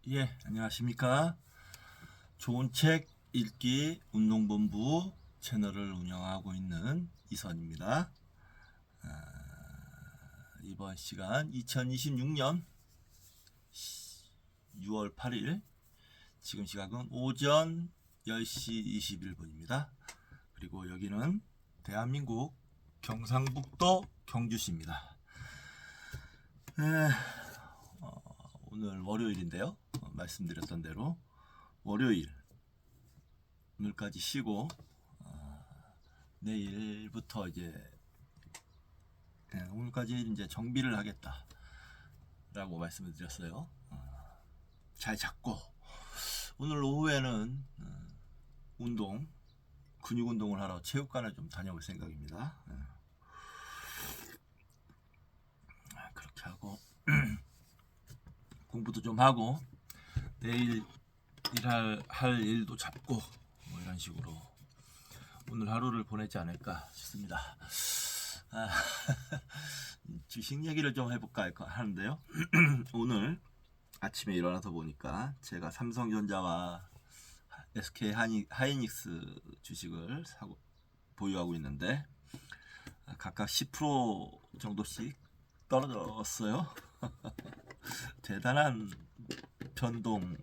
예, 안녕하십니까. 좋은 책 읽기 운동본부 채널을 운영하고 있는 이선입니다. 이번 시간 2026년 6월 8일, 지금 시각은 오전 10시 21분입니다. 그리고 여기는 대한민국 경상북도 경주시입니다. 오늘 월요일인데요. 말씀드렸던 대로 월요일 오늘까지 쉬고 내일부터 오늘까지 이제 정비를 하겠다라고 말씀을 드렸어요. 잘 잡고 오늘 오후에는 근육 운동을 하러 체육관을 좀 다녀올 생각입니다. 그렇게 하고 공부도 좀 하고 내일 할 일도 잡고 뭐 이런 식으로 오늘 하루를 보내지 않을까 싶습니다. 주식 얘기를 좀 해볼까 하는데요. 오늘 아침에 일어나서 보니까 제가 삼성전자와 SK 하이닉스 주식을 보유하고 있는데 각각 10% 정도씩 떨어졌어요. 대단한 변동성을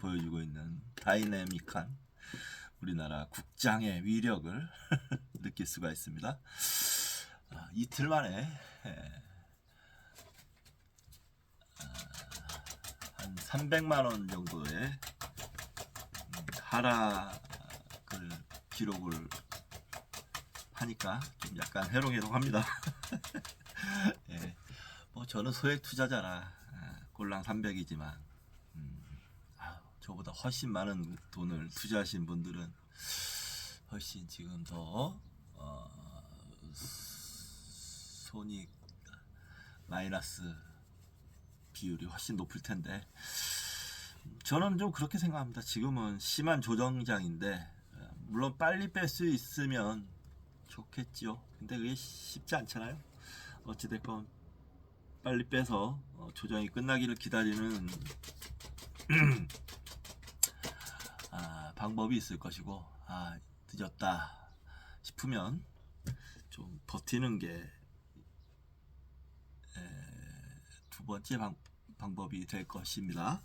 보여주고 있는 다이내믹한 우리나라 국장의 위력을 느낄 수가 있습니다. 이틀 만에 한 300만 원 정도의 하락을 기록을 하니까 좀 약간 해롱해롱합니다. 예, 뭐 저는 소액 투자자라 꼴랑 300이지만 저보다 훨씬 많은 돈을 투자하신 분들은 훨씬 지금 더 손익 마이너스 비율이 훨씬 높을 텐데 저는 좀 그렇게 생각합니다. 지금은 심한 조정장인데 물론 빨리 뺄 수 있으면 좋겠죠. 근데 그게 쉽지 않잖아요. 어찌됐건 빨리 빼서 조정이 끝나기를 기다리는 방법이 있을 것이고 늦었다 싶으면 좀 버티는 게 두 번째 방법이 될 것입니다.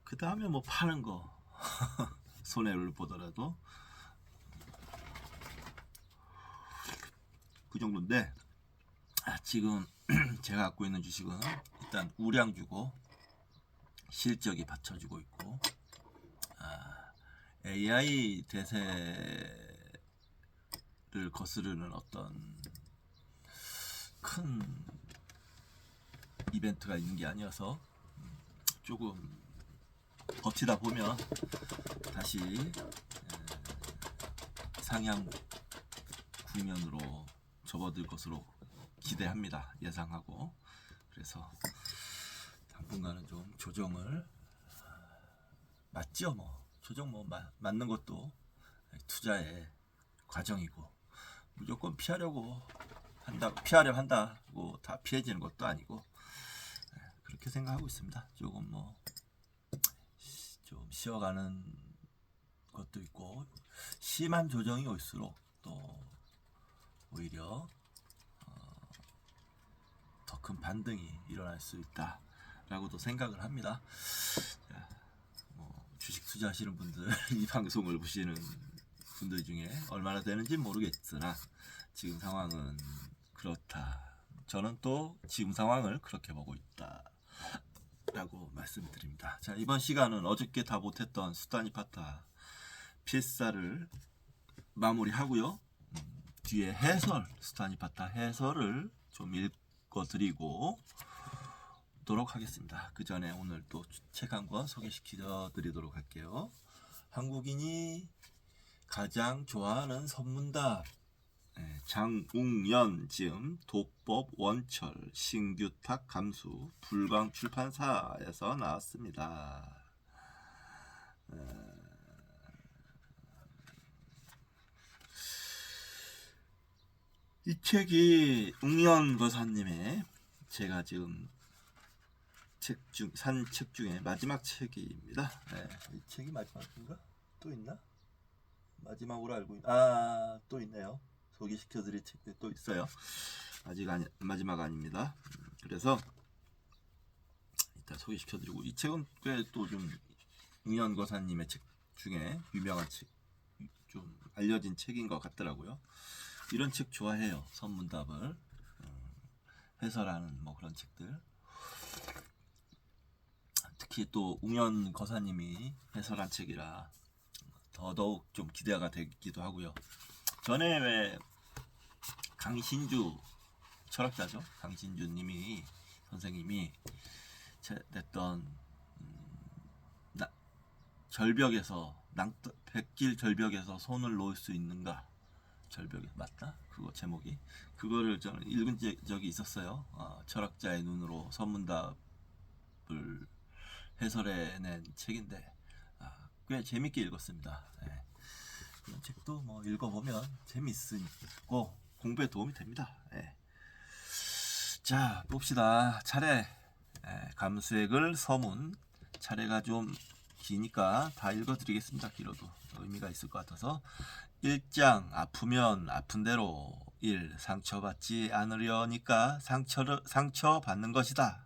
그 다음에 뭐 파는 거 손해를 보더라도 그 정도인데 지금 제가 갖고 있는 주식은 일단 우량주고 실적이 받쳐주고 있고 AI 대세를 거스르는 어떤 큰 이벤트가 있는 게 아니어서 조금 버티다 보면 다시 상향 국면으로 접어들 것으로 기대합니다. 예상하고. 그래서 당분간은 좀 조정을 맞죠. 뭐 조정 뭐 맞는 것도 투자의 과정이고 무조건 피하려 한다고 다 피해지는 것도 아니고 그렇게 생각하고 있습니다. 조금 뭐 좀 쉬어가는 것도 있고 심한 조정이 올수록 또 오히려 더 큰 반등이 일어날 수 있다라고도 생각을 합니다. 주식 투자하시는 분들 이 방송을 보시는 분들 중에 얼마나 되는지 모르겠으나 지금 상황은 그렇다. 저는 또 지금 상황을 그렇게 보고 있다 라고 말씀드립니다. 자, 이번 시간은 어저께 다 못했던 수다니 파타 필사를 마무리하고요. 뒤에 수다니 파타 해설을 좀 읽어드리고 도록 하겠습니다. 그 전에 오늘 또 책 한 권 소개시켜 드리도록 할게요. 한국인이 가장 좋아하는 선문답, 장웅연 지음 도법 원철 신규탁 감수 불광 출판사에서 나왔습니다. 이 책이 웅연 거사님의 제가 지금 산 책 중에 마지막 책입니다. 네, 이 책이 마지막인가? 또 있나? 마지막으로 알고 또 있네요. 소개시켜드릴 책도 또 있어요. 아직 마지막 아닙니다. 그래서 이따 소개시켜드리고, 이 책은 꽤 또 좀 웅연거사님의 책 중에 유명한 책, 좀 알려진 책인 것 같더라고요. 이런 책 좋아해요. 선문답을 해설하는 뭐 그런 책들. 특히 또 웅연거사님이 해설한 책이라 더더욱 좀 기대가 되기도 하고요. 전에 왜 강신주 철학자죠, 강신주님이 선생님이 냈던 절벽에서 백길 절벽에서 손을 놓을 수 있는가, 절벽에 맞다? 그거 제목이, 그거를 저는 읽은 적이 있었어요. 철학자의 눈으로 선문답을 해설해낸 책인데 꽤 재밌게 읽었습니다. 네. 그런 책도 뭐 읽어보면 재밌고 공부에 도움이 됩니다. 네. 자, 봅시다. 차례. 감수액을 서문. 차례가 좀 기니까 다 읽어드리겠습니다. 길어도 의미가 있을 것 같아서. 1장 아프면 아픈 대로. 1. 상처받지 않으려니까 상처받는 것이다.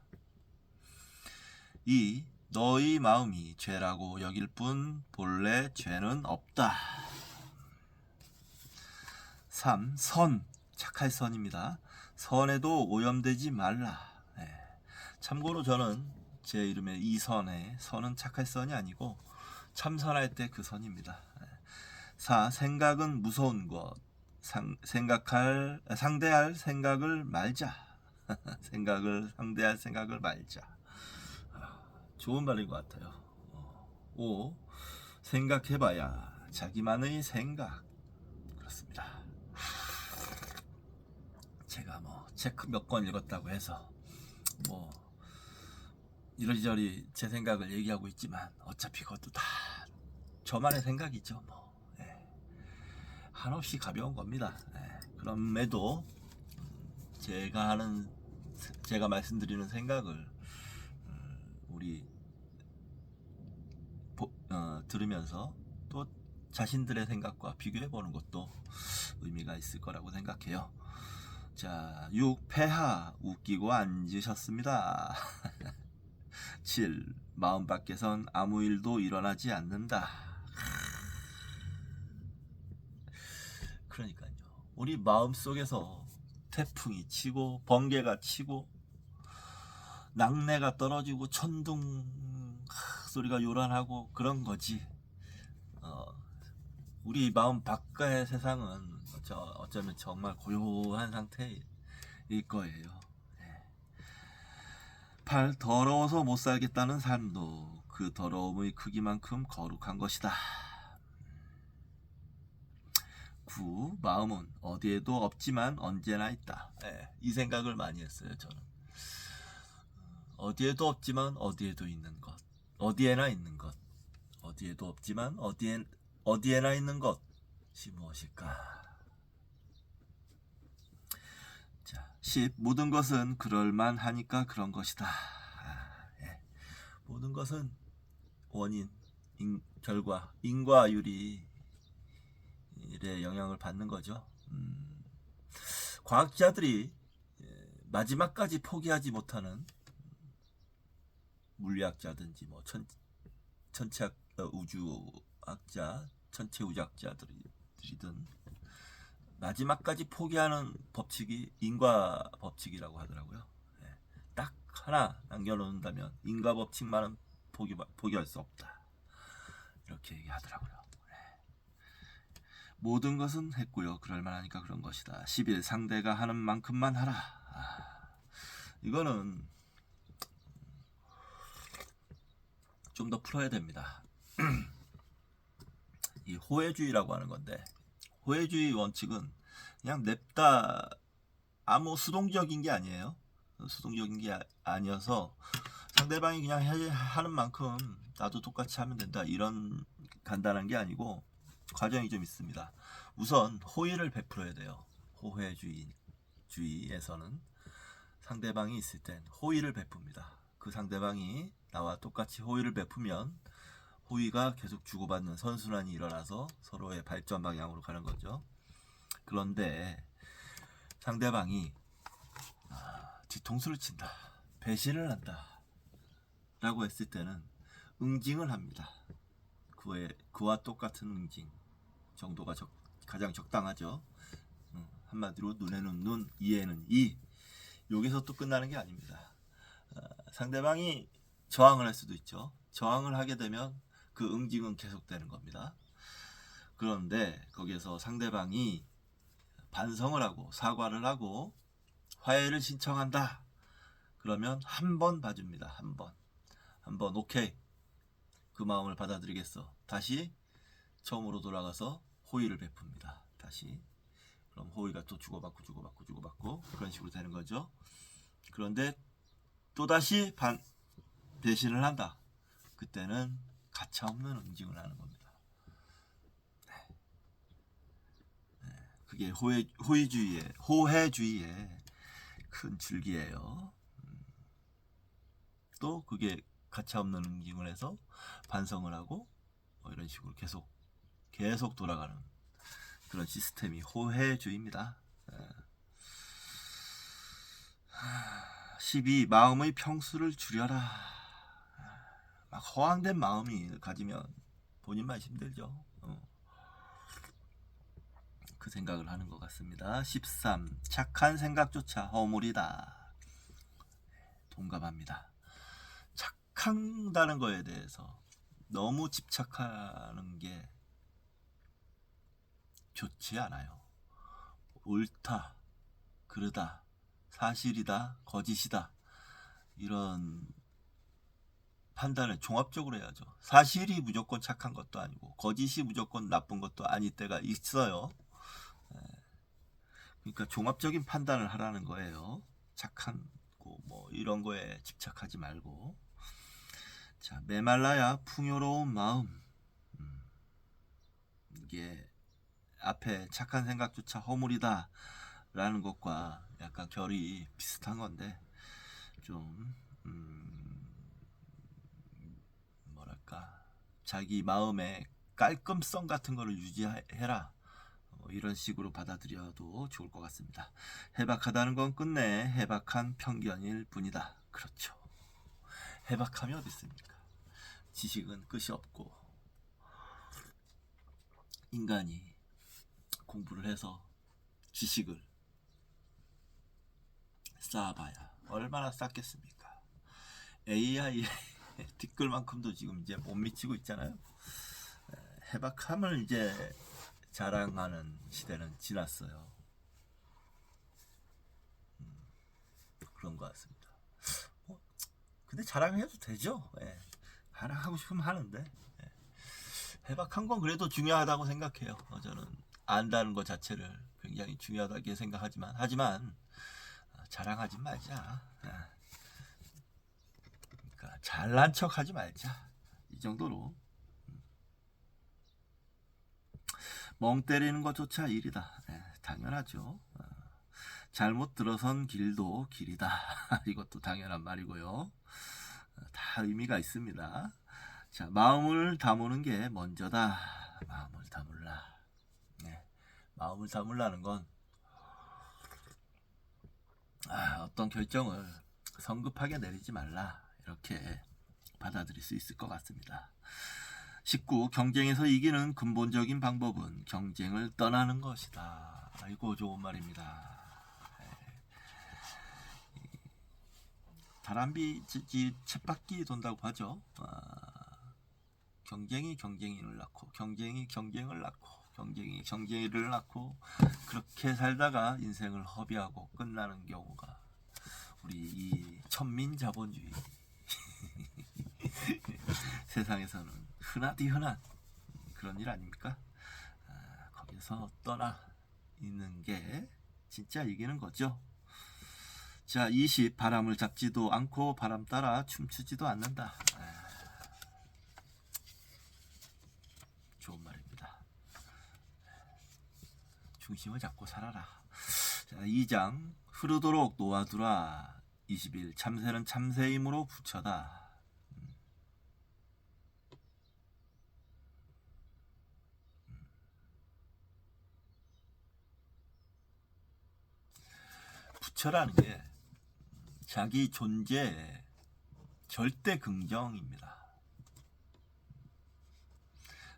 2. 너희 마음이 죄라고 여길 뿐 본래 죄는 없다. 3. 선, 착할 선입니다. 선에도 오염되지 말라. 참고로 저는 제 이름의 이선의 선은 착할 선이 아니고 참선할 때 그 선입니다. 4. 생각은 무서운 것. 상대할 생각을 말자. 상대할 생각을 말자. 좋은 말인 것 같아요. 5. 생각해봐야 자기만의 생각. 그렇습니다. 제가 뭐 책 몇 권 읽었다고 해서 뭐 이러저리 제 생각을 얘기하고 있지만 어차피 그것도 다 저만의 생각이죠. 뭐 한없이 가벼운 겁니다. 그럼에도 제가 말씀드리는 생각을 우리 들으면서 또 자신들의 생각과 비교해 보는 것도 의미가 있을 거라고 생각해요. 자, 6. 폐하 웃기고 앉으셨습니다. 7. 마음 밖에선 아무 일도 일어나지 않는다. 그러니까요, 우리 마음 속에서 태풍이 치고 번개가 치고 낙뢰가 떨어지고 천둥 소리가 요란하고 그런 거지. 우리 마음 밖의 세상은 어쩌면 정말 고요한 상태일 거예요. 8. 더러워서 못 살겠다는 삶도 그 더러움의 크기만큼 거룩한 것이다. 9. 마음은 어디에도 없지만 언제나 있다. 이 생각을 많이 했어요. 저는 어디에도 없지만 어디에도 있는 것, 어디에나 있는 것, 어디에도 없지만 어디에나 있는 것이 무엇일까? 자, 10. 모든 것은 그럴만 하니까 그런 것이다. 모든 것은 원인, 결과, 인과율이 영향을 받는 거죠. 과학자들이 마지막까지 포기하지 못하는, 물리학자든지 뭐 천체학 우주학자, 천체 우주학자들이든 마지막까지 포기하는 법칙이 인과 법칙이라고 하더라고요. 딱 하나 남겨놓는다면 인과 법칙만은 포기할 수 없다, 이렇게 얘기하더라고요. 모든 것은 했고요, 그럴만하니까 그런 것이다. 11. 상대가 하는 만큼만 하라. 이거는 좀 더 풀어야 됩니다. 이 호혜주의라고 하는 건데, 호혜주의 원칙은 그냥 냅다, 아무 수동적인 게 아니에요. 수동적인 게 아니어서 상대방이 그냥 하는 만큼 나도 똑같이 하면 된다, 이런 간단한 게 아니고 과정이 좀 있습니다. 우선 호의를 베풀어야 돼요. 호혜주의에서는 상대방이 있을 땐 호의를 베풉니다. 그 상대방이 나와 똑같이 호의를 베푸면 호의가 계속 주고받는 선순환이 일어나서 서로의 발전 방향으로 가는 거죠. 그런데 상대방이 뒤통수를 친다, 배신을 한다 라고 했을 때는 응징을 합니다. 그와 똑같은 응징 정도가 가장 적당하죠. 한마디로 눈에는 눈, 이에는 이. 여기서 또 끝나는 게 아닙니다. 상대방이 저항을 할 수도 있죠. 저항을 하게 되면 그 응징은 계속되는 겁니다. 그런데 거기에서 상대방이 반성을 하고 사과를 하고 화해를 신청한다. 그러면 한 번 봐줍니다. 한 번 오케이. 그 마음을 받아들이겠어. 다시 처음으로 돌아가서 호의를 베풉니다. 다시. 그럼 호의가 또 주고받고 그런 식으로 되는 거죠. 그런데 또다시 배신을 한다. 그때는 가차없는 응징을 하는 겁니다. 그게 호해주의의 큰 줄기예요. 또 그게 가차없는 응징을 해서 반성을 하고 이런 식으로 계속 돌아가는 그런 시스템이 호해주의입니다. 12. 마음의 평수를 줄여라. 막 허황된 마음이 가지면 본인만 힘들죠. 그 생각을 하는 것 같습니다. 13. 착한 생각조차 허물이다. 동감합니다. 착한다는 거에 대해서 너무 집착하는 게 좋지 않아요. 옳다, 그르다, 사실이다, 거짓이다, 이런 판단을 종합적으로 해야죠. 사실이 무조건 착한 것도 아니고 거짓이 무조건 나쁜 것도 아닐 때가 있어요. 그러니까 종합적인 판단을 하라는 거예요. 착한 거 뭐 이런 거에 집착하지 말고. 자, 메말라야 풍요로운 마음. 이게 앞에 착한 생각조차 허물이다 라는 것과 약간 결이 비슷한 건데 좀 뭐랄까, 자기 마음의 깔끔성 같은 거를 유지해라, 이런 식으로 받아들여도 좋을 것 같습니다. 해박하다는 건 끝내 해박한 편견일 뿐이다. 그렇죠. 해박함이 어디 있습니까? 지식은 끝이 없고 인간이 공부를 해서 지식을 쌓아봐야 얼마나 쌓겠습니까? AI의 뒷글만큼도 지금 이제 못 미치고 있잖아요. 해박함을 이제 자랑하는 시대는 지났어요. 그런 것 같습니다. 근데 자랑해도 되죠. 자랑하고 싶으면 하는데 해박한 건 그래도 중요하다고 생각해요. 저는 안다는 것 자체를 굉장히 중요하다고 하지만 자랑하지 말자. 그러니까 잘난 척하지 말자. 이 정도로. 멍 때리는 것조차 일이다. 당연하죠. 잘못 들어선 길도 길이다. 이것도 당연한 말이고요. 다 의미가 있습니다. 자, 마음을 다무는 게 먼저다. 마음을 다물라. 마음을 다물라는 건 어떤 결정을 성급하게 내리지 말라, 이렇게 받아들일 수 있을 것 같습니다. 19. 경쟁에서 이기는 근본적인 방법은 경쟁을 떠나는 것이다. 아이고, 좋은 말입니다. 다람쥐 쳇바퀴 돈다고 하죠. 경쟁이 경쟁인을 낳고, 경쟁이 경쟁을 낳고, 경쟁이 경쟁이를 낳고, 그렇게 살다가 인생을 허비하고 끝나는 경우가 우리 이 천민자본주의 세상에서는 흔하디 흔한 그런 일 아닙니까? 거기서 떠나 있는 게 진짜 이기는 거죠. 자, 20. 바람을 잡지도 않고 바람 따라 춤추지도 않는다. 좋은 말입니다. 중심을 잡고 살아라. 자, 2장. 흐르도록 놓아두라. 21. 참새는 참새이므로 부처다. 부처라는 게 자기 존재의 절대 긍정입니다.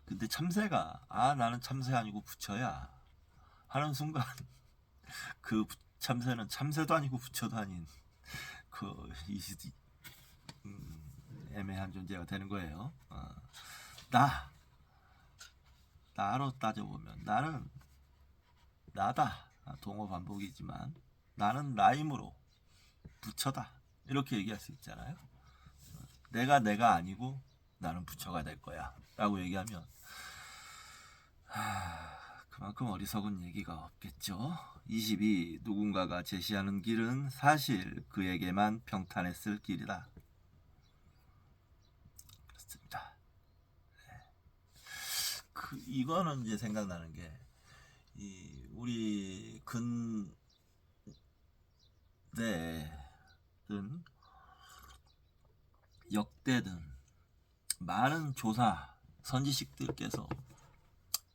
근데 참새가 나는 참새 아니고 부처야 하는 순간 그 참새는 참새도 아니고 부처도 아닌 그 애매한 존재가 되는 거예요. 나로 따져보면 나는 나다. 동어 반복이지만 나는 나이므로 부처다. 이렇게 얘기할 수 있잖아요. 내가 아니고 나는 부처가 될 거야 라고 얘기하면 그만큼 어리석은 얘기가 없겠죠. 22. 누군가가 제시하는 길은 사실 그에게만 평탄했을 길이다. 그렇습니다. 이거는 이제 생각나는 게 우리 근대든 역대든 많은 조사 선지식들께서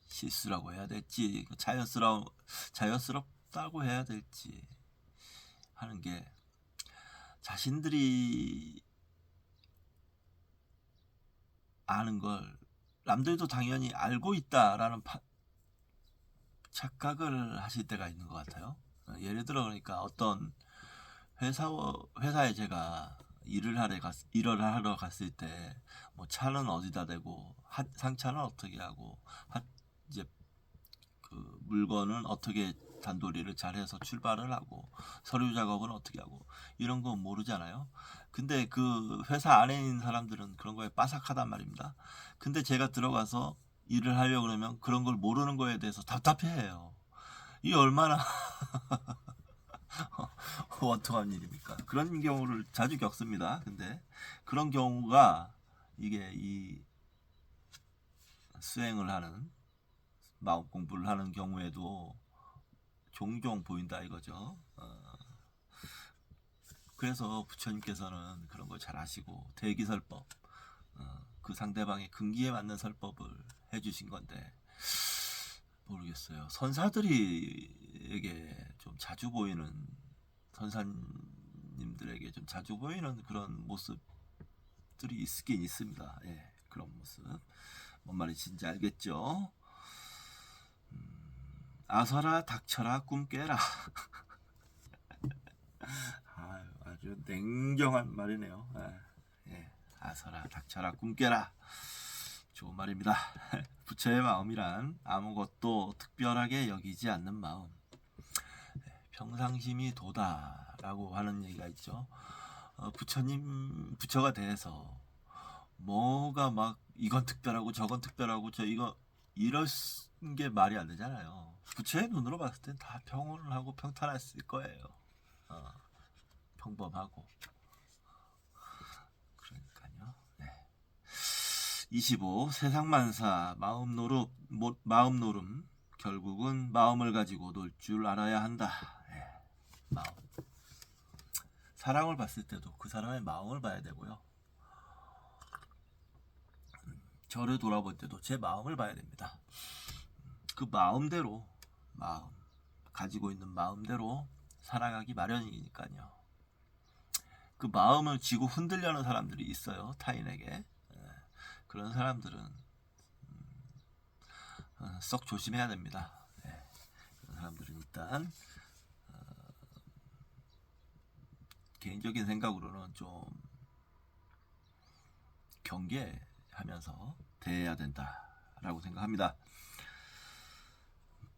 실수라고 해야 될지 자연스럽다고 해야 될지 하는 게 자신들이 아는 걸 남들도 당연히 알고 있다라는 착각을 하실 때가 있는 것 같아요. 예를 들어 그러니까 어떤 회사에 제가 일을 하러 갔을 때 뭐 차는 어디다 대고 상차는 어떻게 하고 이제 그 물건은 어떻게 단도리를 잘해서 출발을 하고 서류 작업은 어떻게 하고 이런 거 모르잖아요. 근데 그 회사 안에 있는 사람들은 그런 거에 빠삭하단 말입니다. 근데 제가 들어가서 일을 하려고 그러면 그런 걸 모르는 거에 대해서 답답해해요. 이 얼마나 원통한 일입니까? 그런 경우를 자주 겪습니다. 근데 그런 경우가 이게 이 수행을 하는 마음 공부를 하는 경우에도 종종 보인다 이거죠. 그래서 부처님께서는 그런 걸 잘 아시고 대기설법, 그 상대방의 근기에 맞는 설법을 해주신 건데 모르겠어요. 선사들에게 좀 자주 보이는 선사님들에게 좀 자주 보이는 그런 모습들이 있긴 있습니다. 예, 그런 모습. 뭔 말인지 알겠죠? 아서라 닥쳐라 꿈 깨라. 아주 냉정한 말이네요. 예, 아서라 닥쳐라 꿈 깨라. 좋은 말입니다. 부처의 마음이란 아무것도 특별하게 여기지 않는 마음. 평상심이 도다라고 하는 얘기가 있죠. 부처가 돼서 뭐가 막 이건 특별하고 저건 특별하고 이럴 게 말이 안 되잖아요. 부처의 눈으로 봤을 땐 다 평온하고 평탄했을 거예요. 평범하고. 그러니까요. 네. 25. 세상만사 마음 노름 결국은 마음을 가지고 놀 줄 알아야 한다. 네. 마음. 사람을 봤을 때도 그 사람의 마음을 봐야 되고요. 저를 돌아볼 때도 제 마음을 봐야 됩니다. 그 마음대로 가지고 있는 마음대로 살아가기 마련이니까요. 그 마음을 쥐고 흔들려는 사람들이 있어요. 타인에게. 그런 사람들은 썩 조심해야 됩니다. 그런 사람들은 일단 개인적인 생각으로는 좀 경계하면서 대해야 된다라고 생각합니다.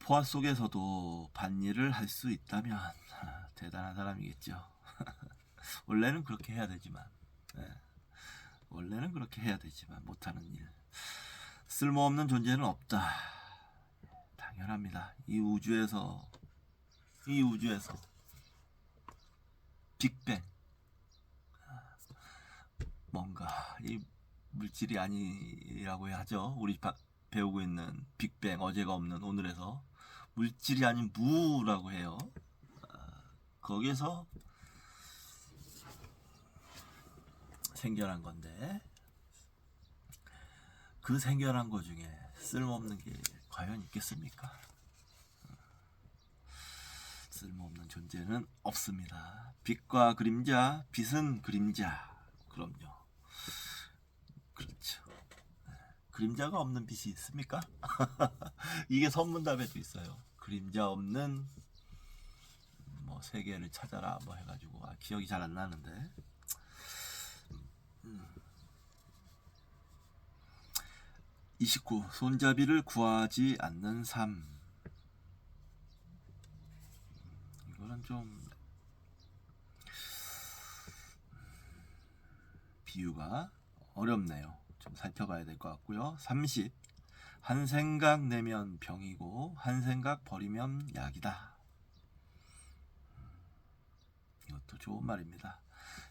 포화 속에서도 밭일을 할 수 있다면 대단한 사람이겠죠. 원래는 그렇게 해야 되지만 못하는 일. 쓸모없는 존재는 없다. 당연합니다. 이 우주에서 빅뱅, 뭔가 이 물질이 아니라고 하죠. 우리 배우고 있는 빅뱅, 어제가 없는 오늘에서 물질이 아닌 무라고 해요. 거기에서 생겨난 건데 그 생겨난 거 중에 쓸모없는 게 과연 있겠습니까? 쓸모없는 존재는 없습니다. 빛과 그림자, 빛은 그림자. 그럼요. 그렇죠. 그림자가 없는 빛이 있습니까? 이게 선문답에도 있어요. 그림자 없는 뭐 세계를 찾아라 뭐 해가지고 기억이 잘 안 나는데 29. 손잡이를 구하지 않는 삶. 이거는 좀 비유가 어렵네요. 좀 살펴봐야 될 것 같고요. 30. 한 생각 내면 병이고 한 생각 버리면 약이다. 이것도 좋은 말입니다.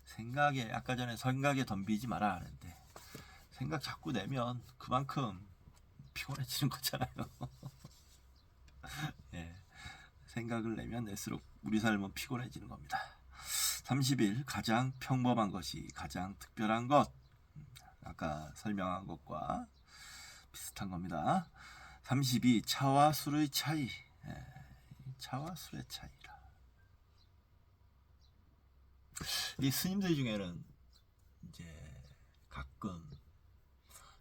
생각에 아까 전에 생각에 덤비지 마라 하는데 생각 자꾸 내면 그만큼 피곤해지는 거잖아요. 예, 생각을 내면 낼수록 우리 삶은 피곤해지는 겁니다. 30일 가장 평범한 것이 가장 특별한 것. 아까 설명한 것과 비슷한 겁니다. 32. 차와 술의 차이. 예, 차와 술의 차이라. 이 스님들 중에는 이제 가끔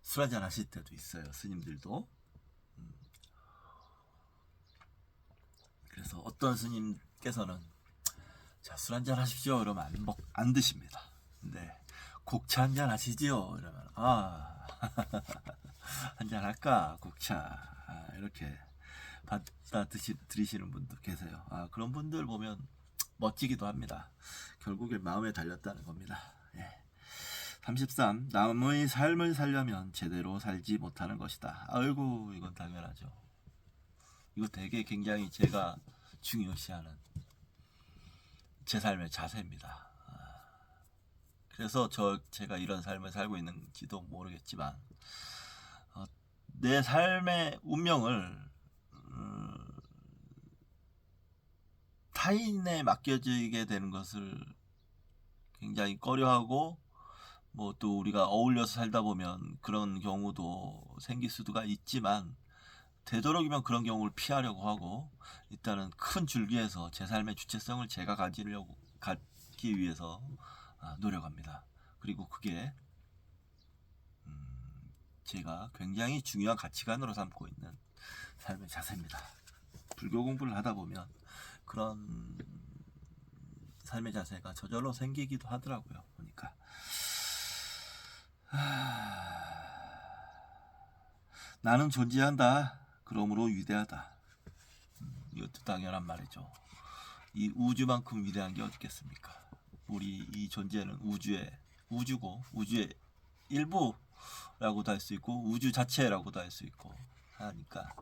술 한잔 하실 때도 있어요. 스님들도. 그래서 어떤 스님께서는 자, 술 한잔 하십시오. 그러면 안 드십니다. 근데 곡차 한잔 하시지요. 이러면 한잔 할까 곡차 이렇게 받아 들이시는 분도 계세요. 그런 분들 보면 멋지기도 합니다. 결국에 마음에 달렸다는 겁니다. 예. 33. 남의 삶을 살려면 제대로 살지 못하는 것이다. 아이고 이건 당연하죠. 이거 되게 굉장히 제가 중요시하는 제 삶의 자세입니다. 그래서 제가 이런 삶을 살고 있는지도 모르겠지만 내 삶의 운명을 타인에 맡겨지게 되는 것을 굉장히 꺼려하고 뭐 또 우리가 어울려서 살다 보면 그런 경우도 생길 수가 있지만 되도록이면 그런 경우를 피하려고 하고 일단은 큰 줄기에서 제 삶의 주체성을 제가 갖기 위해서 노력합니다. 그리고 그게 제가 굉장히 중요한 가치관으로 삼고 있는 삶의 자세입니다. 불교 공부를 하다 보면 그런 삶의 자세가 저절로 생기기도 하더라고요. 보니까 나는 존재한다. 그러므로 위대하다. 이것도 당연한 말이죠. 이 우주만큼 위대한 게 어디 있겠습니까? 우리 이 존재는 우주고 우주의 일부라고도 할 수 있고 우주 자체라고도 할 수 있고 하니까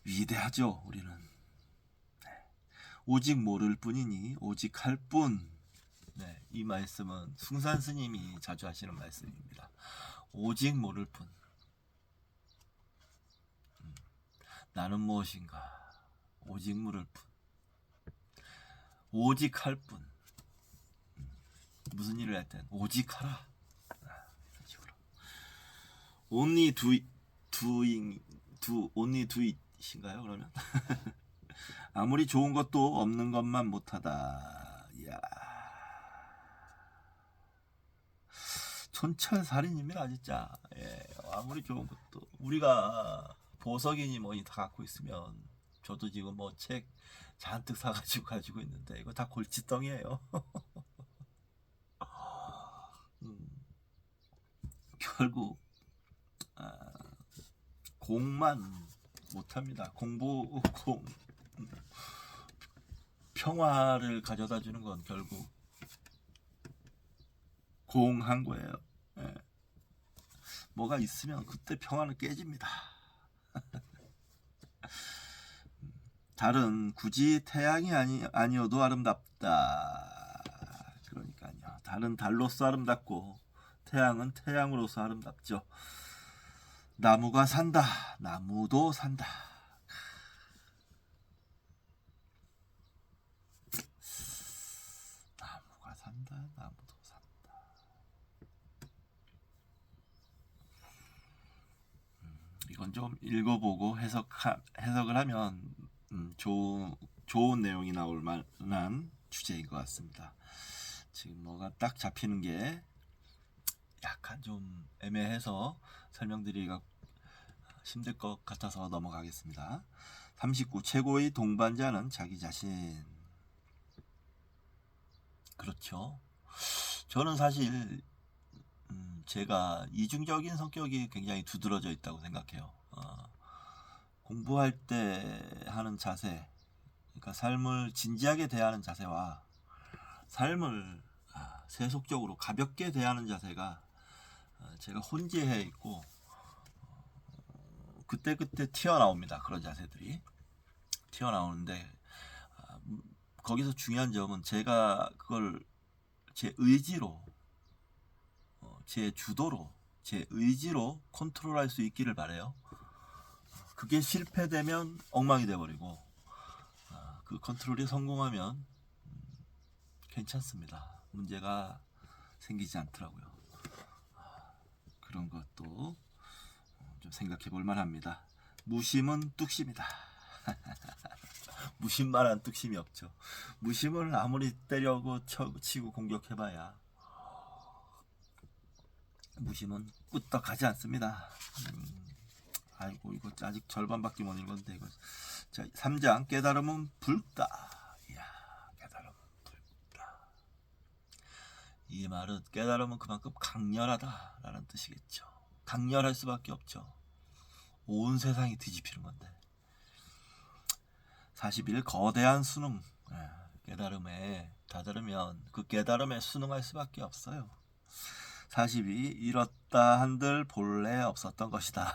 위대하죠. 우리는 오직 모를 뿐이니 오직 할 뿐. 네, 이 말씀은 숭산 스님이 자주 하시는 말씀입니다. 오직 모를 뿐. 나는 무엇인가? 오직 모를 뿐. 오직 할 뿐. 무슨 일을 할 땐 오직 하라. 이런 식으로. Only only do it인가요? 그러면 아무리 좋은 것도 없는 것만 못하다. 이야. 촌철살인입니다, 진짜. 예, 아무리 좋은 것도 우리가 보석이니 뭐니 다 갖고 있으면 저도 지금 뭐 책 잔뜩 사가지고 가지고 있는데 이거 다 골칫덩이에요. 결국 공만 못합니다. 평화를 가져다 주는 건 결국 공한 거예요. 예. 뭐가 있으면 그때 평화는 깨집니다. 달은 굳이 태양이 아니어도 아름답다. 그러니까요. 달은 달로서 아름답고 태양은 태양으로서 아름답죠. 나무가 산다. 나무도 산다. 나무가 산다. 나무도 산다. 한번 좀 읽어보고 해석을 하면 좋은 내용이 나올 만한 주제인 것 같습니다. 지금 뭐가 딱 잡히는 게 약간 좀 애매해서 설명드리기가 힘들 것 같아서 넘어가겠습니다. 39. 최고의 동반자는 자기 자신. 그렇죠. 저는 사실 제가 이중적인 성격이 굉장히 두드러져 있다고 생각해요. 공부할 때 하는 자세, 그러니까 삶을 진지하게 대하는 자세와 삶을 세속적으로 가볍게 대하는 자세가 제가 혼재해 있고 그때그때 튀어나옵니다. 그런 자세들이 튀어나오는데 거기서 중요한 점은 제가 그걸 제 의지로 제 주도로 제 의지로 컨트롤할 수 있기를 바래요. 그게 실패되면 엉망이 돼버리고 그 컨트롤이 성공하면 괜찮습니다. 문제가 생기지 않더라고요. 그런 것도 좀 생각해 볼 만합니다. 무심은 뚝심이다. 무심만한 뚝심이 없죠. 무심을 아무리 때려고 치고 공격해봐야 무심은 끄떡하지 않습니다. 아이고 이거 아직 절반밖에 못 읽었는데 이거. 자, 3장 깨달음은 붉다. 이야, 깨달음은 붉다. 이 말은 깨달음은 그만큼 강렬하다라는 뜻이겠죠. 강렬할 수밖에 없죠. 온 세상이 뒤집히는 건데. 41. 거대한 수능. 깨달음에 다다르면 그 깨달음에 순응할 수밖에 없어요. 42. 이렇다 한들 본래 없었던 것이다.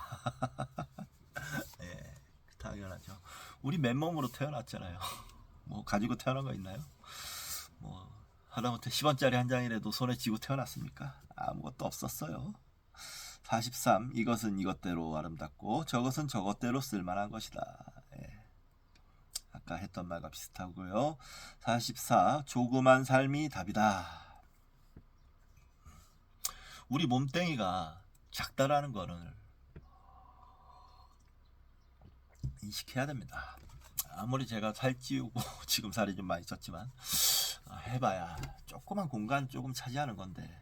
네, 당연하죠. 우리 맨몸으로 태어났잖아요. 뭐 가지고 태어난 거 있나요? 뭐 하다못해 10원짜리 한 장이라도 손에 쥐고 태어났습니까? 아무것도 없었어요. 43. 이것은 이것대로 아름답고 저것은 저것대로 쓸만한 것이다. 아까 했던 말과 비슷하고요. 44. 조그만 삶이 답이다. 우리 몸뚱이가 작다라는 거를 인식해야 됩니다. 아무리 제가 살찌우고 지금 살이 좀 많이 쪘지만 해봐야 조그만 공간 조금 차지하는 건데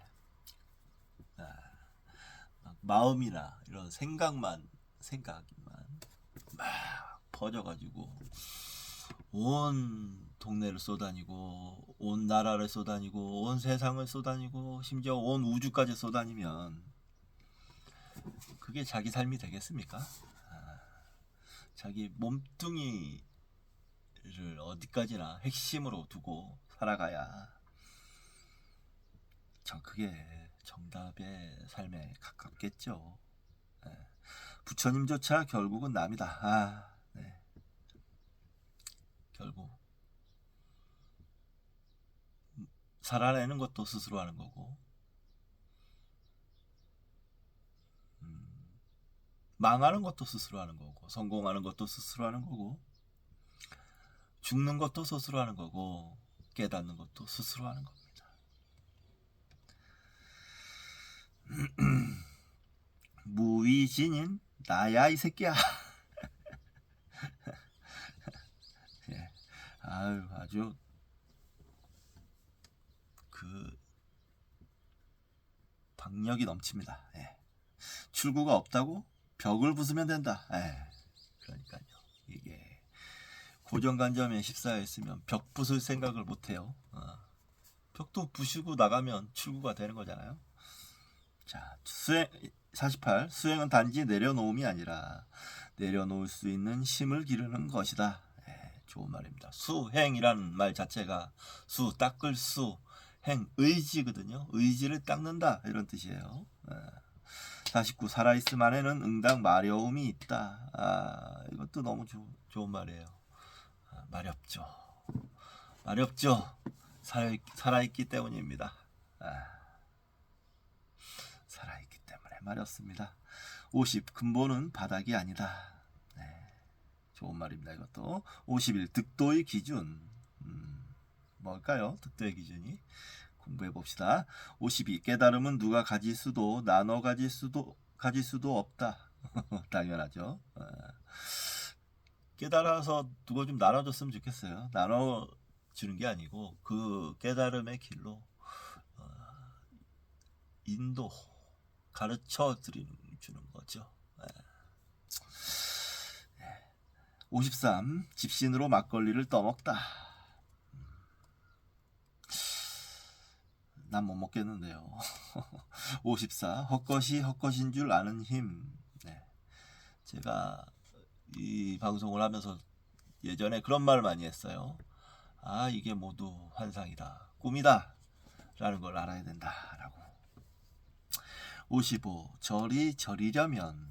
마음이나 이런 생각만 막 퍼져가지고 온 동네를 쏘다니고 온 나라를 쏘다니고 온 세상을 쏘다니고 심지어 온 우주까지 쏘다니면 그게 자기 삶이 되겠습니까? 자기 몸뚱이를 어디까지나 핵심으로 두고 살아가야 그게 정답의 삶에 가깝겠죠. 부처님조차 결국은 남이다. 네. 결국 살아내는 것도 스스로 하는 거고 망하는 것도 스스로 하는 거고 성공하는 것도 스스로 하는 거고 죽는 것도 스스로 하는 거고 깨닫는 것도 스스로 하는 겁니다. 무위진인 나야 이 새끼야. 예. 아주 그 박력이 넘칩니다. 예. 출구가 없다고 벽을 부수면 된다. 그러니까요. 이게 고정관념에 휩싸여 있으면 벽 부술 생각을 못해요. 벽도 부수고 나가면 출구가 되는 거잖아요. 자, 48. 수행은 단지 내려놓음이 아니라 내려놓을 수 있는 힘을 기르는 것이다. 좋은 말입니다. 수행이라는 말 자체가 닦을 수, 행, 의지거든요. 의지를 닦는다 이런 뜻이에요. 49. 살아있음 안에는 응당 마려움이 있다. 이것도 너무 좋은 말이에요. 마렵죠. 살아있기 때문입니다. 살아있기 때문에 마렵습니다. 50. 근본은 바닥이 아니다. 좋은 말입니다. 이것도. 51. 득도의 기준. 뭘까요? 득도의 기준이. 공부해 봅시다. 52. 깨달음은 누가 가질 수도 나눠 가질 수도 없다. 당연하죠. 깨달아서 누가 좀 나눠줬으면 좋겠어요. 나눠주는 게 아니고 그 깨달음의 길로 인도 가르쳐 주는 거죠. 53. 집신으로 막걸리를 떠먹다. 난 못 먹겠는데요. 54. 헛것이 헛것인 줄 아는 힘. 네. 제가 이 방송을 하면서 예전에 그런 말을 많이 했어요. 아, 이게 모두 환상이다, 꿈이다 라는 걸 알아야 된다 라고. 55. 절이 절이려면.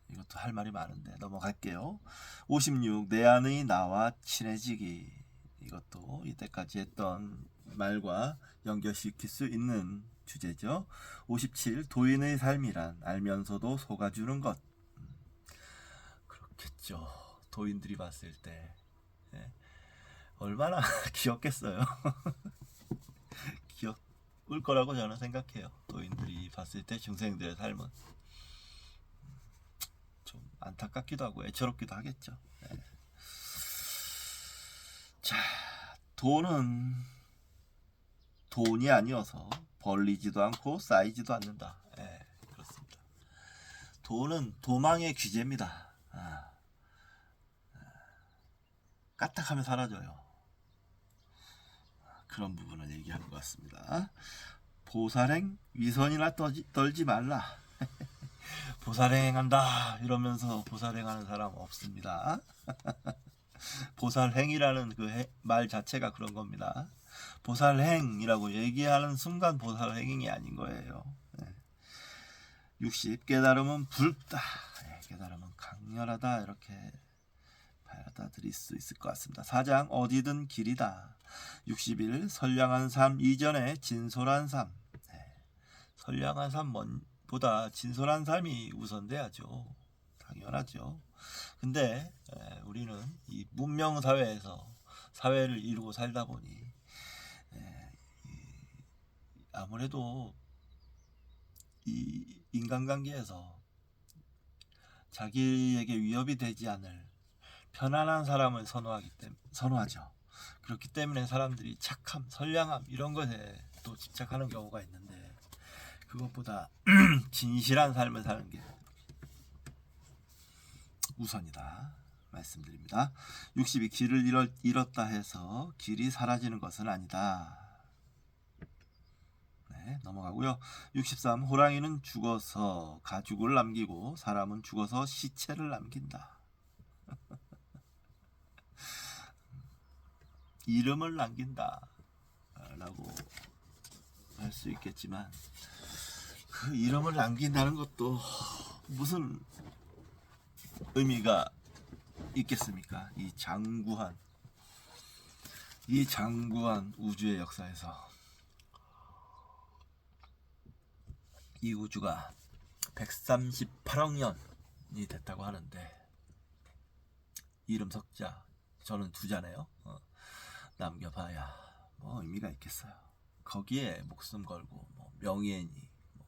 이것도 할 말이 많은데 넘어갈게요. 56. 내 안의 나와 친해지기. 이것도 이때까지 했던 말과 연결시킬 수 있는 주제죠. 57. 도인의 삶이란 알면서도 속아주는 것. 그렇겠죠. 도인들이 봤을 때 얼마나 귀엽겠어요. 귀여울 거라고 저는 생각해요. 도인들이 봤을 때 중생들의 삶은 좀 안타깝기도 하고 애처롭기도 하겠죠. 자, 돈은 돈이 아니어서 벌리지도 않고 쌓이지도 않는다. 그렇습니다. 돈은 도망의 귀재입니다. 까딱하면 사라져요. 그런 부분을 얘기하는 것 같습니다. 보살행 위선이나 떨지 말라. 보살행한다 이러면서 보살행하는 사람 없습니다. 보살행이라는 그 말 자체가 그런 겁니다. 보살행이라고 얘기하는 순간 보살행이 아닌 거예요. 60. 깨달음은 붉다. 깨달음은 강렬하다. 이렇게 받아들일 수 있을 것 같습니다. 4장 어디든 길이다. 61. 선량한 삶 이전에 진솔한 삶. 선량한 삶보다 진솔한 삶이 우선돼야죠. 당연하죠. 근데 우리는 이 문명 사회에서 사회를 이루고 살다 보니 아무래도 이 인간관계에서 자기에게 위협이 되지 않을 편안한 사람을 선호하죠. 그렇기 때문에 사람들이 착함, 선량함 이런 것에 또 집착하는 경우가 있는데 그것보다 진실한 삶을 사는 게 우선이다 말씀드립니다. 62. 길을 잃었다 해서 길이 사라지는 것은 아니다. 넘어가고요. 63. 호랑이는 죽어서 가죽을 남기고 사람은 죽어서 시체를 남긴다. 이름을 남긴다 라고 할 수 있겠지만 그 이름을 남긴다는 것도 무슨 의미가 있겠습니까? 이 장구한 우주의 역사에서 이 우주가 138억 년이 됐다고 하는데 이름 석자 저는 2자네요. 남겨봐야 뭐 의미가 있겠어요. 거기에 목숨 걸고 뭐 명예니 뭐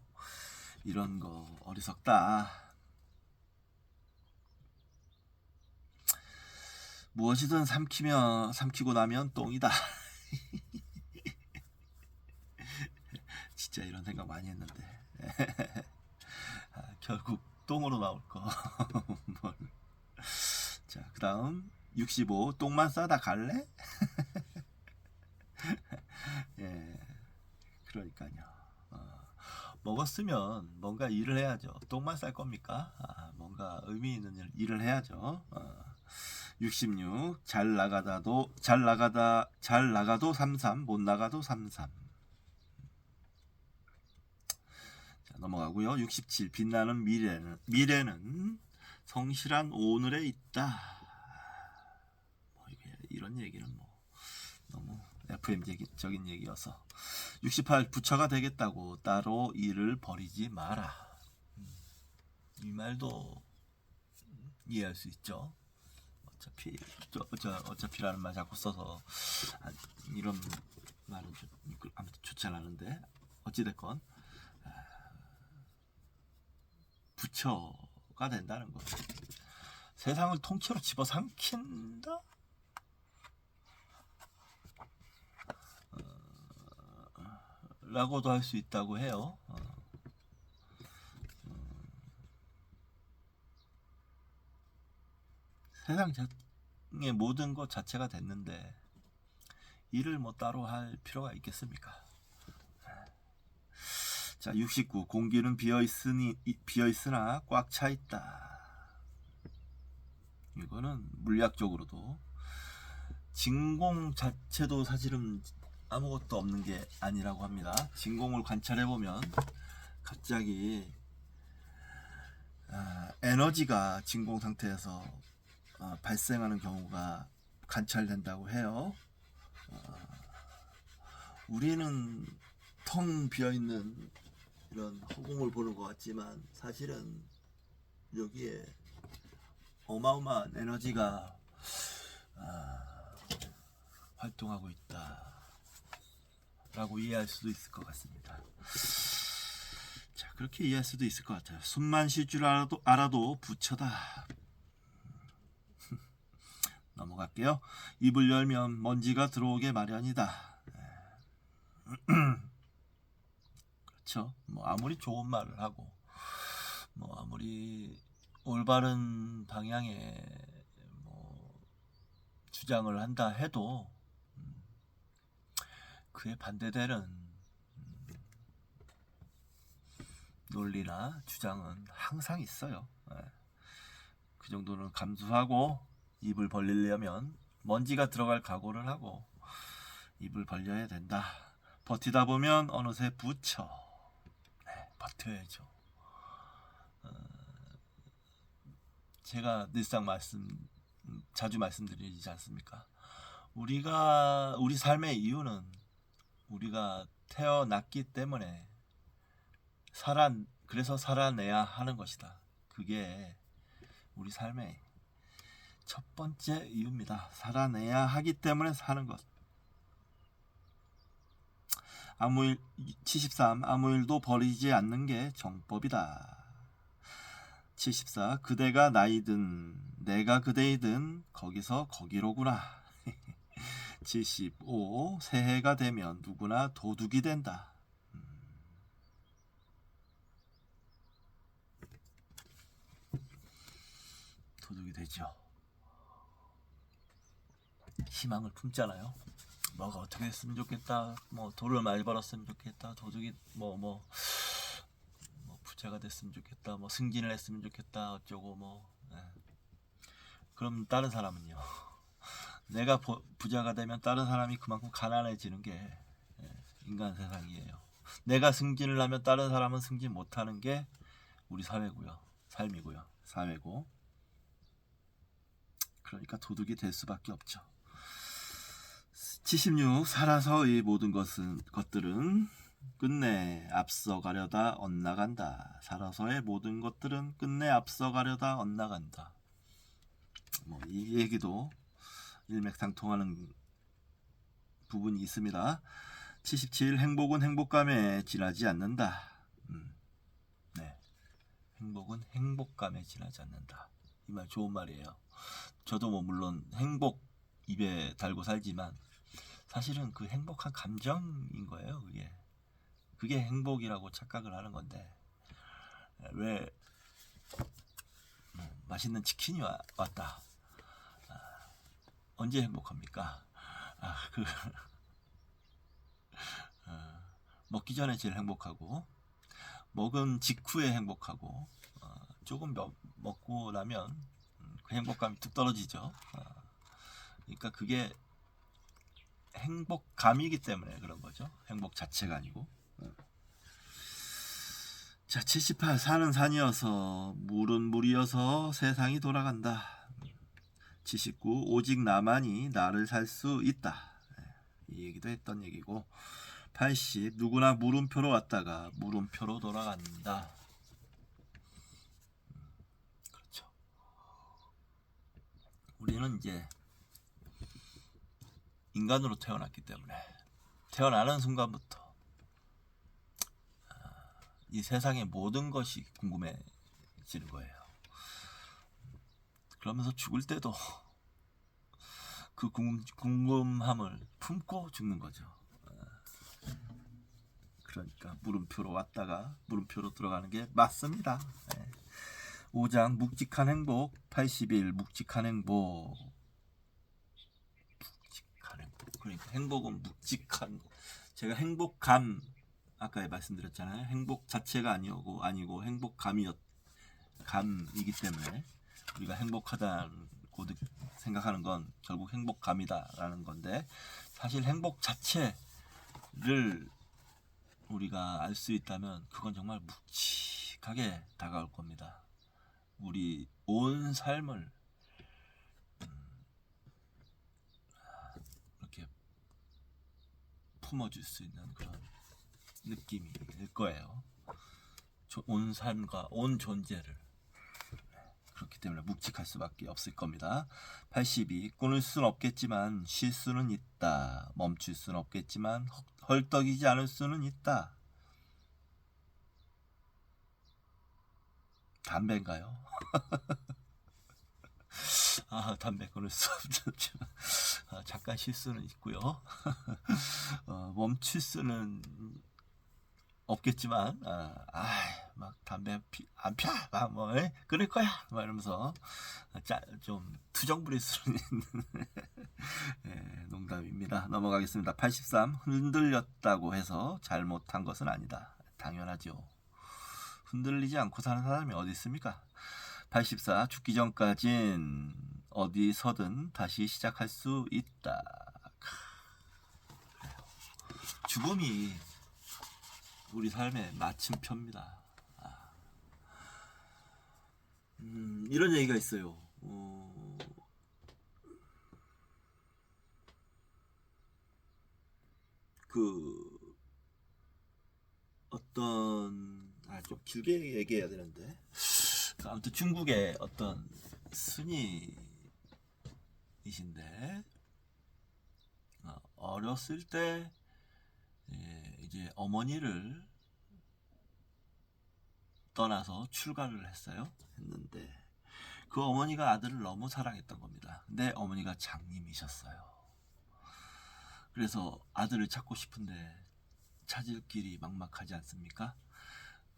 이런 거 어리석다. 무엇이든 삼키고 나면 똥이다. 진짜 이런 생각 많이 했는데 결국 똥으로 나올 거. 자, 그 다음 65. 똥만 싸다 갈래? 그러니까요. 먹었으면 뭔가 일을 해야죠. 똥만 쌀 겁니까? 뭔가 의미 있는 일을 해야죠. 66. 잘 나가도 삼삼, 못 나가도 삼삼. 자, 넘어가고요. 67. 빛나는 미래는 성실한 오늘에 있다. 이런 얘기는 뭐 너무 FM적인 얘기여서. 68. 부처가 되겠다고 따로 일을 버리지 마라. 이 말도 이해할 수 있죠. 어차피라는 말 자꾸 써서 이런 말은 아무튼 좋지 않았는데 어찌됐건 부처가 된다는 거. 세상을 통째로 집어삼킨다? 라고도 할 수 있다고 해요. 세상의 모든 것 자체가 됐는데 일을 뭐 따로 할 필요가 있겠습니까? 자, 69. 공기는 비어있으나 꽉 차 있다. 이거는 물리학적으로도 진공 자체도 사실은 아무것도 없는 게 아니라고 합니다. 진공을 관찰해보면 갑자기 에너지가 진공 상태에서 발생하는 경우가 관찰된다고 해요. 우리는 텅 비어있는 이런 허공을 보는 것 같지만 사실은 여기에 어마어마한 에너지가 활동하고 있다 라고 이해할 수도 있을 것 같습니다. 자, 그렇게 이해할 수도 있을 것 같아요. 숨만 쉴 줄 알아도 부처다. 넘어갈게요. 입을 열면 먼지가 들어오게 마련이다. 그렇죠. 뭐 아무리 좋은 말을 하고 뭐 아무리 올바른 방향에 뭐 주장을 한다 해도 그에 반대되는 논리나 주장은 항상 있어요. 그 정도는 감수하고 입을 벌리려면 먼지가 들어갈 각오를 하고 입을 벌려야 된다. 버티다 보면 어느새 부처. 버텨야죠. 제가 늘상 자주 말씀드리지 않습니까? 우리 삶의 이유는 우리가 태어났기 때문에 그래서 살아내야 하는 것이다. 그게 우리 삶의 첫 번째 이유입니다. 살아내야 하기 때문에 사는 것. 73. 아무 일도 버리지 않는 게 정법이다. 74. 그대가 나이든 내가 그대이든 거기서 거기로구나. 75. 새해가 되면 누구나 도둑이 된다. 도둑이 되죠. 희망을 품잖아요. 뭐가 어떻게 했으면 좋겠다. 뭐 돈을 많이 벌었으면 좋겠다. 도둑이 뭐 부자가 됐으면 좋겠다. 뭐 승진을 했으면 좋겠다. 어쩌고 뭐. 그럼 다른 사람은요. 내가 부자가 되면 다른 사람이 그만큼 가난해지는 게 인간 세상이에요. 내가 승진을 하면 다른 사람은 승진 못하는 게 우리 사회고요. 삶이고요. 사회고. 그러니까 도둑이 될 수밖에 없죠. 76. 살아서의 모든 것들은 끝내 앞서가려다 엇나간다. 살아서의 모든 것들은 끝내 앞서가려다 엇나간다. 뭐 이 얘기도 일맥상통하는 부분이 있습니다. 77. 행복은 행복감에 지나지 않는다. 네, 행복은 행복감에 지나지 않는다. 이 말 좋은 말이에요. 저도 뭐 물론 행복 입에 달고 살지만 사실은 그 행복한 감정인 거예요. 그게 행복이라고 착각을 하는 건데 왜 맛있는 치킨이 왔다. 언제 행복합니까? 먹기 전에 제일 행복하고 먹은 직후에 행복하고 조금 먹고 나면 그 행복감이 뚝 떨어지죠. 그러니까 그게 행복감이기 때문에 그런 거죠. 행복 자체가 아니고. 자, 78. 산은 산이어서 물은 물이어서 세상이 돌아간다. 79. 오직 나만이 나를 살 수 있다. 이 얘기도 했던 얘기고. 80. 누구나 물음표로 왔다가 물음표로 돌아간다. 그렇죠. 우리는 이제 인간으로 태어났기 때문에 태어나는 순간부터 이 세상의 모든 것이 궁금해지죠. 행복해지는 거예요. 그러면서 죽을 때도 그 궁금함을 품고 죽는 거죠. 그러니까 물음표로 왔다가 물음표로 들어가는 게 맞습니다. 5장 묵직한 행복 80일 묵직한 행복. 그러니까 행복은 묵직한, 제가 행복감 아까 말씀드렸잖아요. 행복 자체가 아니고 행복감이기 때문에 우리가 행복하다고 생각하는 건 결국 행복감이다라는 건데, 사실 행복 자체를 우리가 알 수 있다면 그건 정말 묵직하게 다가올 겁니다. 우리 온 삶을 이렇게 품어줄 수 있는 그런 느낌이 될 거예요. 온 삶과 온 존재를. 그렇기 때문에 묵직할 수밖에 없을 겁니다. 82. 끊을 수는 없겠지만 쉴 수는 있다. 멈출 수는 없겠지만 헐떡이지 않을 수는 있다. 담배인가요? 담배 끊을 수 없지만 잠깐 쉴 수는 있고요. 멈출 수는 없겠지만 막 담배 안 펴, 뭐 끊을 거야, 막 이러면서 좀 투정 부릴 수는 있는 농담입니다. 넘어가겠습니다. 83. 흔들렸다고 해서 잘못한 것은 아니다. 당연하죠. 흔들리지 않고 사는 사람이 어디 있습니까? 84. 죽기 전까진 어디서든 다시 시작할 수 있다. 죽음이 우리 삶의 마침표입니다. 이런 얘기가 있어요. 좀 길게 얘기해야 되는데, 아무튼 중국의 어떤 스님이신데, 어렸을 때 이제 어머니를 떠나서 출가를 했는데 그 어머니가 아들을 너무 사랑했던 겁니다. 근데 어머니가 장님이셨어요. 그래서 아들을 찾고 싶은데 찾을 길이 막막하지 않습니까?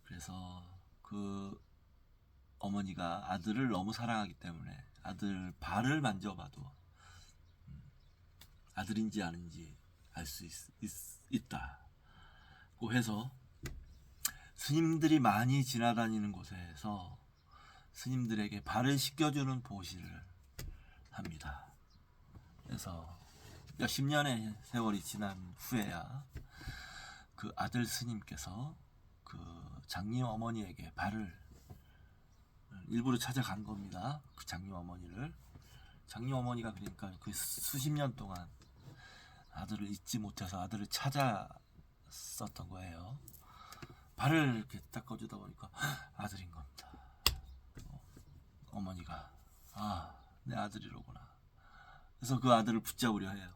그래서 그 어머니가 아들을 너무 사랑하기 때문에 아들 발을 만져봐도 아들인지 아닌지 알 수 있다고 해서 스님들이 많이 지나다니는 곳에서 스님들에게 발을 씻겨주는 보시를 합니다. 그래서 몇십 년의 세월이 지난 후에야 그 아들 스님께서 그 장님 어머니에게 발을 일부러 찾아간 겁니다. 그 장님 어머니를. 장님 어머니가 그러니까 그 수십 년 동안 아들을 잊지 못해서 아들을 찾았었던 거예요. 발을 이렇게 닦아주다 보니까 아들인 겁니다. 어머니가 내 아들이로구나. 그래서 그 아들을 붙잡으려 해요.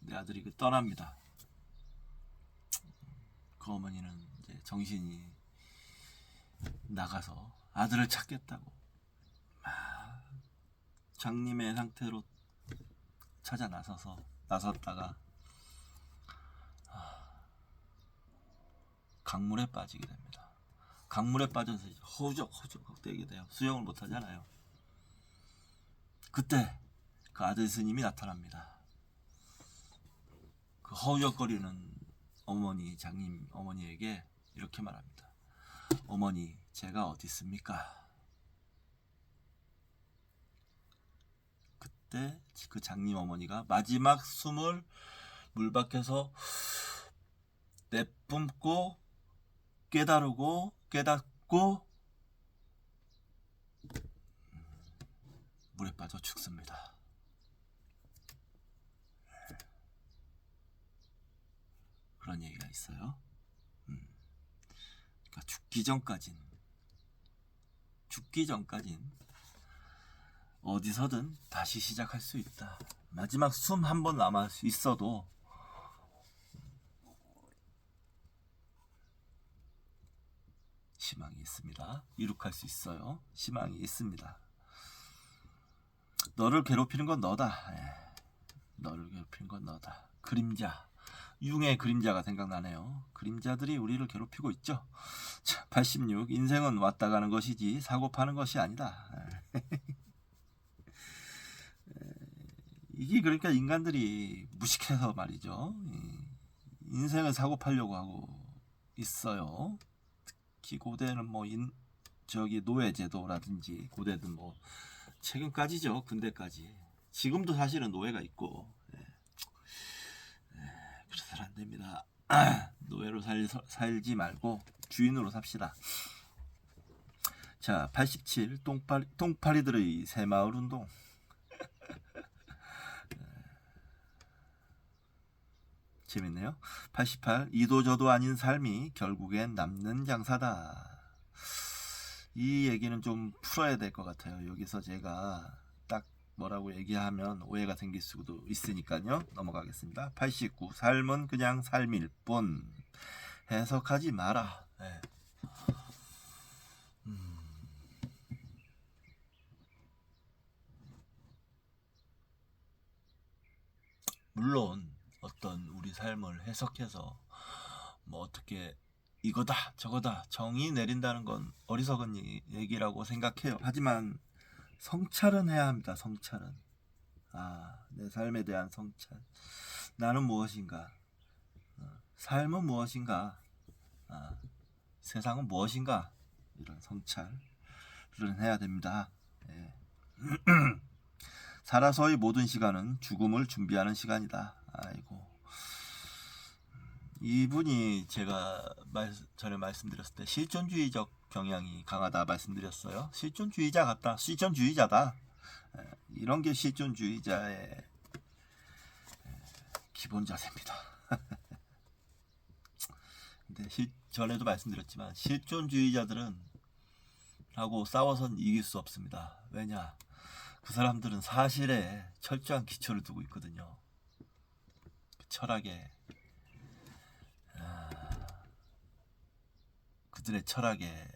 내 아들이 떠납니다. 그 어머니는 이제 정신이 나가서 아들을 찾겠다고 장님의 상태로 찾아 나섰다가 강물에 빠지게 됩니다. 강물에 빠져서 허우적허우적 되게 돼요. 수영을 못 하잖아요. 그때 그 아들 스님이 나타납니다. 그 허우적거리는 장님 어머니에게 이렇게 말합니다. 어머니, 제가 어디 있습니까? 그때 그 장님 어머니가 마지막 숨을 물 밖에서 내뿜고 깨닫고 물에 빠져 죽습니다. 그런 얘기가 있어요. 그러니까 죽기 전까진 어디서든 다시 시작할 수 있다. 마지막 숨 한 번 남아 있어도 희망이 있습니다. 이룩할 수 있어요. 희망이 있습니다. 너를 괴롭히는 건 너다. 너를 괴롭히는 건 너다. 그림자, 융의 그림자가 생각나네요. 그림자들이 우리를 괴롭히고 있죠. 자, 86. 인생은 왔다 가는 것이지 사고 파는 것이 아니다. 이게 그러니까 인간들이 무식해서 말이죠. 인생을 사고 팔려고 하고 있어요. 특히 고대는 뭐 노예제도라든지 고대든 뭐 최근까지죠. 근대까지. 지금도 사실은 노예가 있고. 그래서는 안 됩니다. 노예로 살지 말고 주인으로 삽시다. 자, 87. 똥파리들의 새마을 운동. 재밌네요. 88. 이도저도 아닌 삶이 결국엔 남는 장사다. 이 얘기는 좀 풀어야 될 것 같아요. 여기서 제가 딱 뭐라고 얘기하면 오해가 생길 수도 있으니까요. 넘어가겠습니다. 89. 삶은 그냥 삶일 뿐. 해석하지 마라. 네. 물론 어떤 우리 삶을 해석해서 뭐 어떻게 이거다 저거다 정의 내린다는 건 어리석은 얘기라고 생각해요. 하지만 성찰은 해야 합니다. 성찰은. 내 삶에 대한 성찰. 나는 무엇인가? 삶은 무엇인가? 세상은 무엇인가? 이런 성찰을 해야 됩니다. 예. 살아서의 모든 시간은 죽음을 준비하는 시간이다. 아이고. 이분이 제가 전에 말씀드렸을 때 실존주의적 경향이 강하다 말씀드렸어요. 실존주의자 같다. 실존주의자다. 이런 게 실존주의자의 기본 자세입니다. 근데 전에도 말씀드렸지만 실존주의자들은 하고 싸워선 이길 수 없습니다. 왜냐? 그 사람들은 사실에 철저한 기초를 두고 있거든요. 그 철학에 그들의 철학의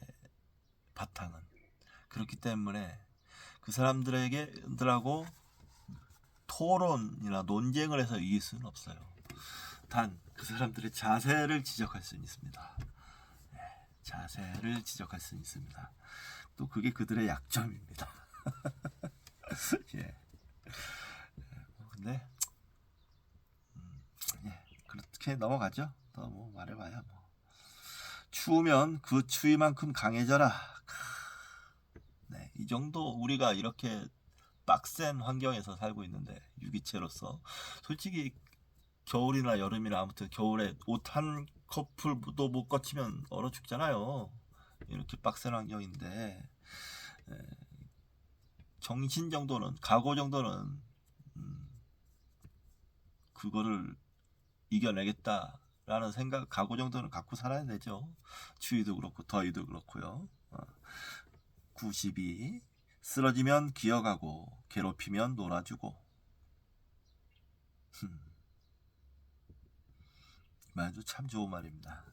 바탕은 그렇기 때문에 그 사람들하고 토론이나 논쟁을 해서 이길 수는 없어요. 단 그 사람들의 자세를 지적할 수는 있습니다. 자세를 지적할 수는 있습니다. 또 그게 그들의 약점입니다. 예. 근데 그렇게 넘어가죠. 더 뭐 말해봐야 뭐. 추우면 그 추위만큼 강해져라. 네, 이 정도 우리가 이렇게 빡센 환경에서 살고 있는데 유기체로서 솔직히 겨울이나 여름이나 아무튼 겨울에 옷 한 커플도 못 거치면 얼어 죽잖아요. 이렇게 빡센 환경인데 정신 정도는 각오 정도는 그거를 이겨내겠다라는 생각 각오 정도는 갖고 살아야 되죠. 추위도 그렇고 더위도 그렇고요. 92. 쓰러지면 기어가고 괴롭히면 놀아주고. 말도 참 좋은 말입니다.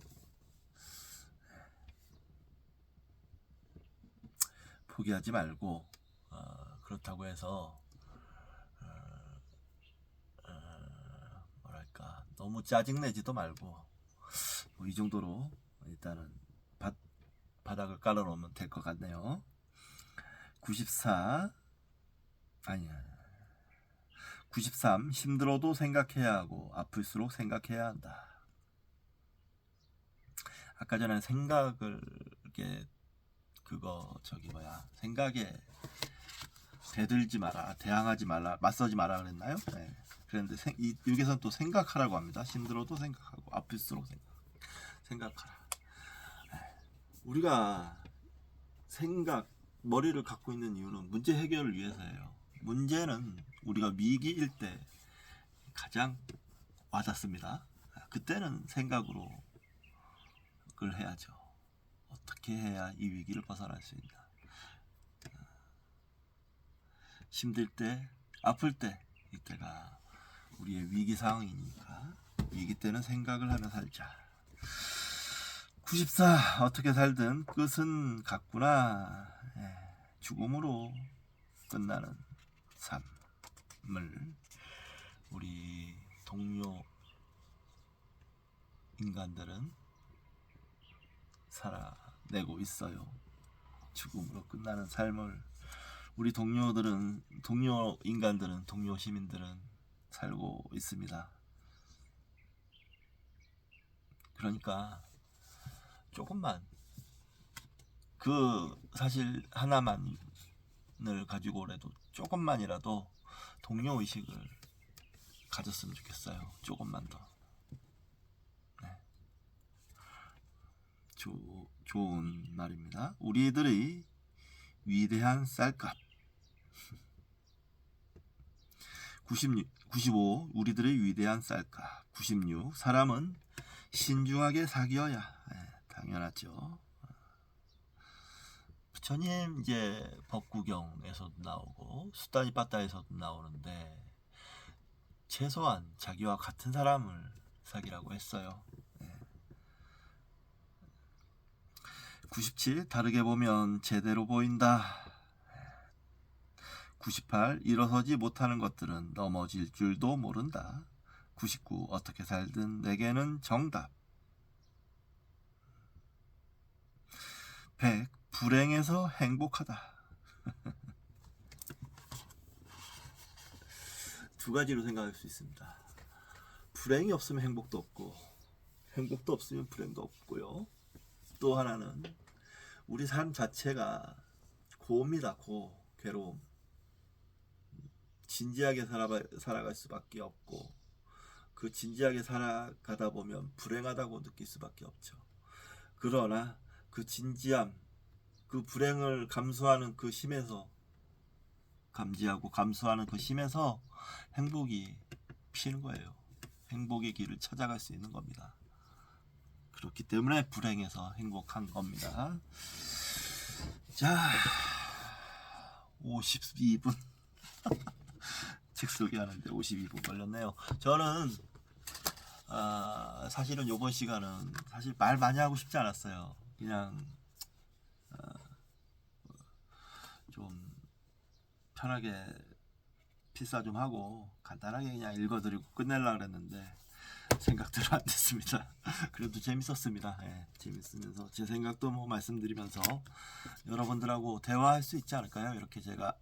포기하지 말고 그렇다고 해서 뭐랄까 너무 짜증내지도 말고 뭐 이 정도로 일단은 바닥을 깔아놓으면 될 것 같네요. 94. 아니야. 93. 힘들어도 생각해야 하고 아플수록 생각해야 한다. 아까 전에 생각을 이렇게 생각에 대들지 마라, 대항하지 말라, 맞서지 마라 그랬나요? 네. 그런데 여기서는 또 생각하라고 합니다. 힘들어도 생각하고 아플수록 생각하라. 우리가 머리를 갖고 있는 이유는 문제 해결을 위해서예요. 문제는 우리가 위기일 때 가장 와닿습니다. 그때는 생각으로 그걸 해야죠. 어떻게 해야 이 위기를 벗어날 수 있나. 힘들 때, 아플 때, 이때가 우리의 위기 상황이니까 위기 때는 생각을 하며 살자. 94 어떻게 살든 끝은 같구나. 죽음으로 끝나는 삶을 우리 동료 인간들은 살아내고 있어요. 죽음으로 끝나는 삶을 우리 동료 인간들은, 동료 시민들은 살고 있습니다. 그러니까 조금만, 그 사실 하나만을 가지고라도 조금만이라도 동료 의식을 가졌으면 좋겠어요. 조금만 더. 네. 좋은 말입니다. 우리들의 위대한 쌀값. 95 우리들의 위대한 쌀값. 96 사람은 신중하게 사귀어야. 당연하죠. 부처님 이제 법구경에서도 나오고 수다니 빠따에서도 나오는데 최소한 자기와 같은 사람을 사귀라고 했어요. 97 다르게 보면 제대로 보인다. 98 일어서지 못하는 것들은 넘어질 줄도 모른다. 99 어떻게 살든 내게는 정답. 100 불행해서 행복하다. 두 가지로 생각할 수 있습니다. 불행이 없으면 행복도 없고 행복도 없으면 불행도 없고요. 또 하나는 우리 삶 자체가 고입니다. 괴로움. 진지하게 살아갈 수밖에 없고 그 진지하게 살아가다 보면 불행하다고 느낄 수밖에 없죠. 그러나 그 진지함, 그 불행을 감수하는 그 심에서, 감지하고 감수하는 그 심에서 행복이 피는 거예요. 행복의 길을 찾아갈 수 있는 겁니다. 그렇기 때문에 불행해서 행복한 겁니다. 자, 52분 책 소개하는데 52분 걸렸네요. 저는 사실은 이번 시간은 사실 말 많이 하고 싶지 않았어요. 그냥 좀 편하게 필사 좀 하고 간단하게 그냥 읽어드리고 끝내려고 그랬는데 생각대로 안 됐습니다. 그래도 재밌었습니다. 재밌으면서 제 생각도 뭐 말씀드리면서 여러분들하고 대화할 수 있지 않을까요? 이렇게 제가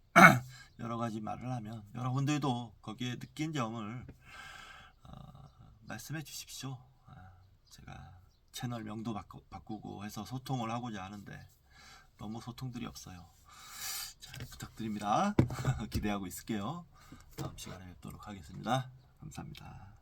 여러 가지 말을 하면 여러분들도 거기에 느낀 점을 말씀해 주십시오. 제가 채널 명도 바꾸고 해서 소통을 하고자 하는데 너무 소통들이 없어요. 잘 부탁드립니다. 기대하고 있을게요. 다음 시간에 뵙도록 하겠습니다. 감사합니다.